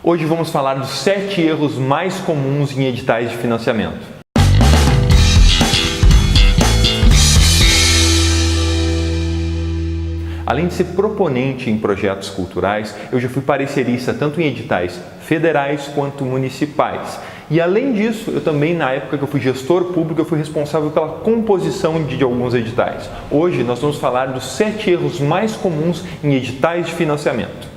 Hoje vamos falar dos 7 erros mais comuns em editais de financiamento. Além de ser proponente em projetos culturais, eu já fui parecerista tanto em editais federais quanto municipais. E além disso, eu também, na época que eu fui gestor público, eu fui responsável pela composição de alguns editais. Hoje nós vamos falar dos 7 erros mais comuns em editais de financiamento.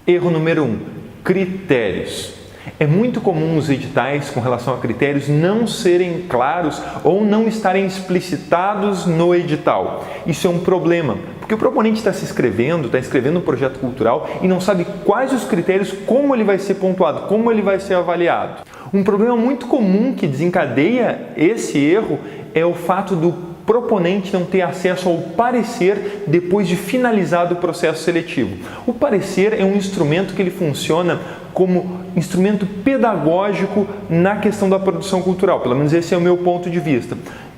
Erro número 1. Critérios. É muito comum os editais com relação a critérios não serem claros ou não estarem explicitados no edital. Isso é um problema, porque o proponente está escrevendo um projeto cultural e não sabe quais os critérios, como ele vai ser pontuado, como ele vai ser avaliado. Um problema muito comum que desencadeia esse erro é o fato do proponente não ter acesso ao parecer depois de finalizado o processo seletivo. O parecer é um instrumento que ele funciona como instrumento pedagógico na questão da produção cultural, pelo menos esse é o meu ponto de vista.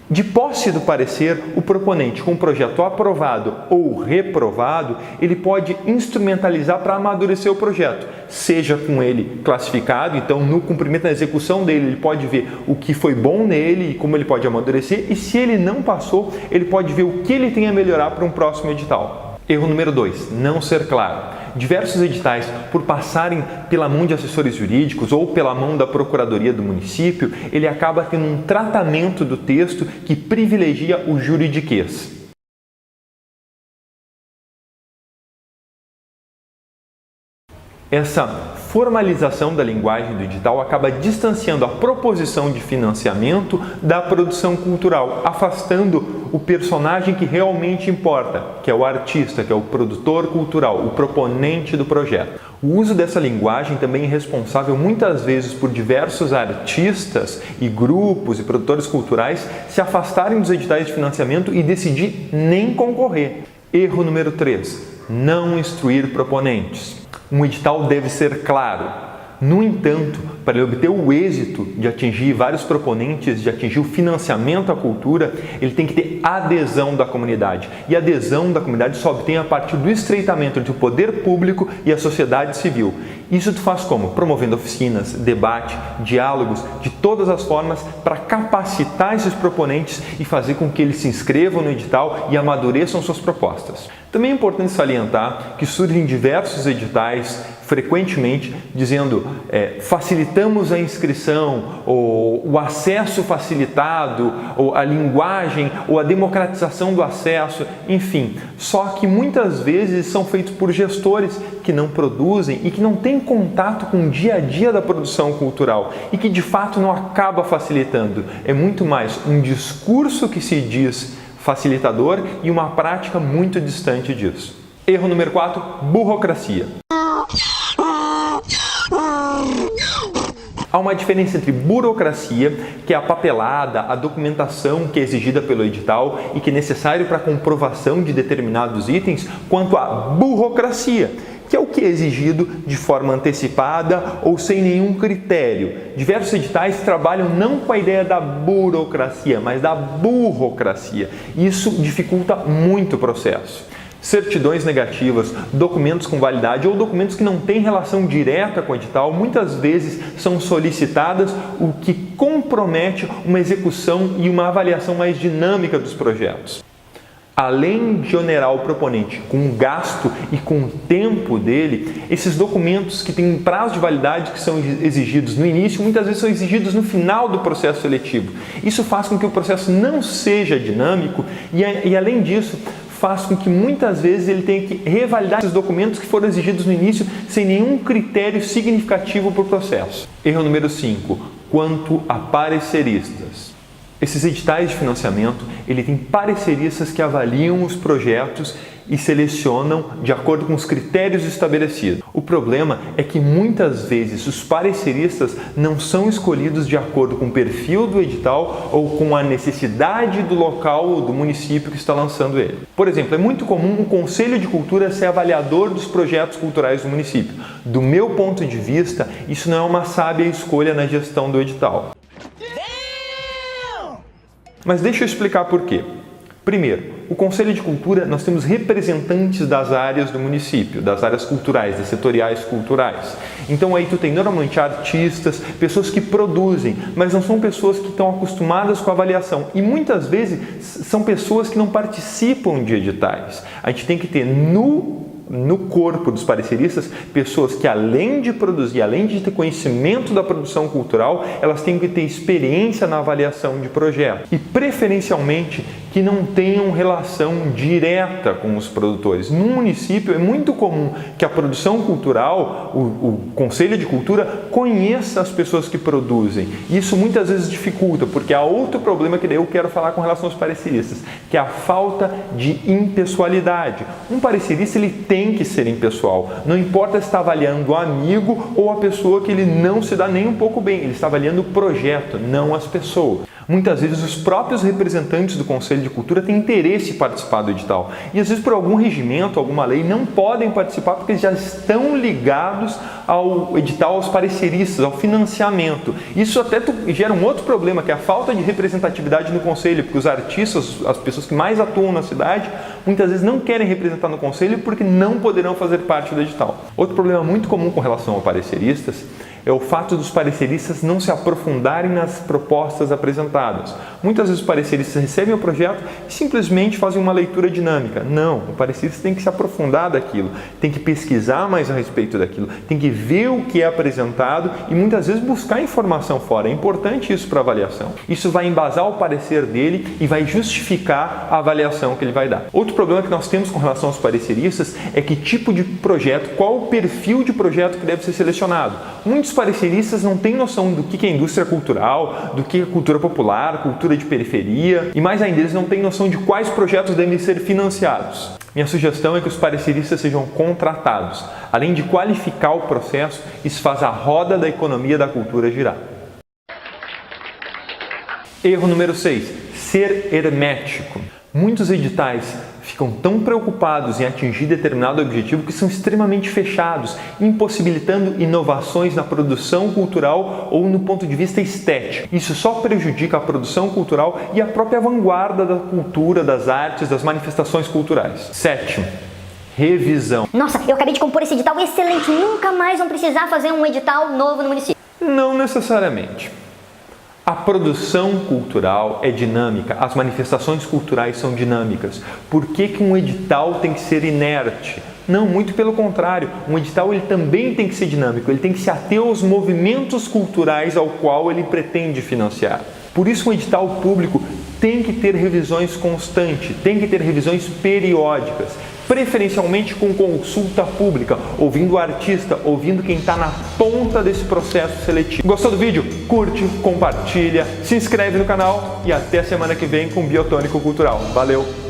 De posse do parecer, o proponente com o projeto aprovado ou reprovado, ele pode instrumentalizar para amadurecer o projeto, seja com ele classificado, então no cumprimento da execução dele, ele pode ver o que foi bom nele e como ele pode amadurecer, e se ele não passou, ele pode ver o que ele tem a melhorar para um próximo edital. Erro número 2, não ser claro. Diversos editais, por passarem pela mão de assessores jurídicos ou pela mão da Procuradoria do município, ele acaba tendo um tratamento do texto que privilegia o juridiquês. Essa formalização da linguagem do edital acaba distanciando a proposição de financiamento da produção cultural, afastando o personagem que realmente importa, que é o artista, que é o produtor cultural, o proponente do projeto. O uso dessa linguagem também é responsável muitas vezes por diversos artistas e grupos e produtores culturais se afastarem dos editais de financiamento e decidir nem concorrer. Erro número 3. Não instruir proponentes. Um edital deve ser claro. No entanto, para ele obter o êxito de atingir vários proponentes, de atingir o financiamento à cultura, ele tem que ter adesão da comunidade. E a adesão da comunidade só obtém a partir do estreitamento entre o poder público e a sociedade civil. Isso tu faz como? Promovendo oficinas, debate, diálogos, de todas as formas, para capacitar esses proponentes e fazer com que eles se inscrevam no edital e amadureçam suas propostas. Também é importante salientar que surgem diversos editais, frequentemente, dizendo facilitamos a inscrição, ou o acesso facilitado, ou a linguagem, ou a democratização do acesso, enfim. Só que muitas vezes são feitos por gestores que não produzem e que não têm contato com o dia a dia da produção cultural e que de fato não acaba facilitando. É muito mais um discurso que se diz facilitador e uma prática muito distante disso. Erro número 4, burocracia. Há uma diferença entre burocracia, que é a papelada, a documentação que é exigida pelo edital e que é necessário para a comprovação de determinados itens, quanto à burocracia, que é o que é exigido de forma antecipada ou sem nenhum critério. Diversos editais trabalham não com a ideia da burocracia, mas da burocracia. Isso dificulta muito o processo. Certidões negativas, documentos com validade ou documentos que não têm relação direta com o edital, muitas vezes são solicitadas, o que compromete uma execução e uma avaliação mais dinâmica dos projetos. Além de onerar o proponente com o gasto e com o tempo dele, esses documentos que têm um prazo de validade que são exigidos no início, muitas vezes são exigidos no final do processo seletivo. Isso faz com que o processo não seja dinâmico e além disso, faz com que muitas vezes ele tenha que revalidar esses documentos que foram exigidos no início sem nenhum critério significativo para o processo. Erro número 5. Quanto a pareceristas. Esses editais de financiamento, ele tem pareceristas que avaliam os projetos e selecionam de acordo com os critérios estabelecidos. O problema é que muitas vezes os pareceristas não são escolhidos de acordo com o perfil do edital ou com a necessidade do local ou do município que está lançando ele. Por exemplo, é muito comum o Conselho de Cultura ser avaliador dos projetos culturais do município. Do meu ponto de vista, isso não é uma sábia escolha na gestão do edital. Mas deixa eu explicar por quê. Primeiro, o Conselho de Cultura, nós temos representantes das áreas do município, das áreas culturais, das setoriais culturais. Então aí tu tem normalmente artistas, pessoas que produzem, mas não são pessoas que estão acostumadas com a avaliação. E muitas vezes são pessoas que não participam de editais. A gente tem que ter no corpo dos pareceristas, pessoas que além de produzir, além de ter conhecimento da produção cultural, elas têm que ter experiência na avaliação de projetos e preferencialmente que não tenham relação direta com os produtores. No município é muito comum que a produção cultural, o Conselho de Cultura, conheça as pessoas que produzem. Isso muitas vezes dificulta, porque há outro problema que eu quero falar com relação aos pareceristas, que é a falta de impessoalidade. Um parecerista ele tem que ser impessoal. Não importa se está avaliando o amigo ou a pessoa que ele não se dá nem um pouco bem. Ele está avaliando o projeto, não as pessoas. Muitas vezes os próprios representantes do Conselho de Cultura têm interesse em participar do edital. E às vezes por algum regimento, alguma lei, não podem participar porque eles já estão ligados ao edital, aos pareceristas, ao financiamento. Isso até gera um outro problema, que é a falta de representatividade no Conselho, porque os artistas, as pessoas que mais atuam na cidade, muitas vezes não querem representar no Conselho porque não poderão fazer parte do edital. Outro problema muito comum com relação a pareceristas é o fato dos pareceristas não se aprofundarem nas propostas apresentadas. Muitas vezes os pareceristas recebem o projeto e simplesmente fazem uma leitura dinâmica. Não, o parecerista tem que se aprofundar daquilo, tem que pesquisar mais a respeito daquilo, tem que ver o que é apresentado e muitas vezes buscar informação fora. É importante isso para a avaliação. Isso vai embasar o parecer dele e vai justificar a avaliação que ele vai dar. Outro problema que nós temos com relação aos pareceristas é que tipo de projeto, qual o perfil de projeto que deve ser selecionado. Muitos pareceristas não têm noção do que é indústria cultural, do que é cultura popular, cultura de periferia e mais ainda, eles não têm noção de quais projetos devem ser financiados. Minha sugestão é que os pareceristas sejam contratados. Além de qualificar o processo, isso faz a roda da economia da cultura girar. Erro número 6. Ser hermético. Muitos editais ficam tão preocupados em atingir determinado objetivo que são extremamente fechados, impossibilitando inovações na produção cultural ou no ponto de vista estético. Isso só prejudica a produção cultural e a própria vanguarda da cultura, das artes, das manifestações culturais. 7. Revisão. Nossa, eu acabei de compor esse edital excelente, nunca mais vão precisar fazer um edital novo no município. Não necessariamente. A produção cultural é dinâmica, as manifestações culturais são dinâmicas. Por que um edital tem que ser inerte? Não, muito pelo contrário. Um edital ele também tem que ser dinâmico, ele tem que se ater aos movimentos culturais ao qual ele pretende financiar. Por isso, um edital público tem que ter revisões constantes, tem que ter revisões periódicas, preferencialmente com consulta pública, ouvindo o artista, ouvindo quem está na ponta desse processo seletivo. Gostou do vídeo? Curte, compartilha, se inscreve no canal e até a semana que vem com Biotônico Cultural. Valeu!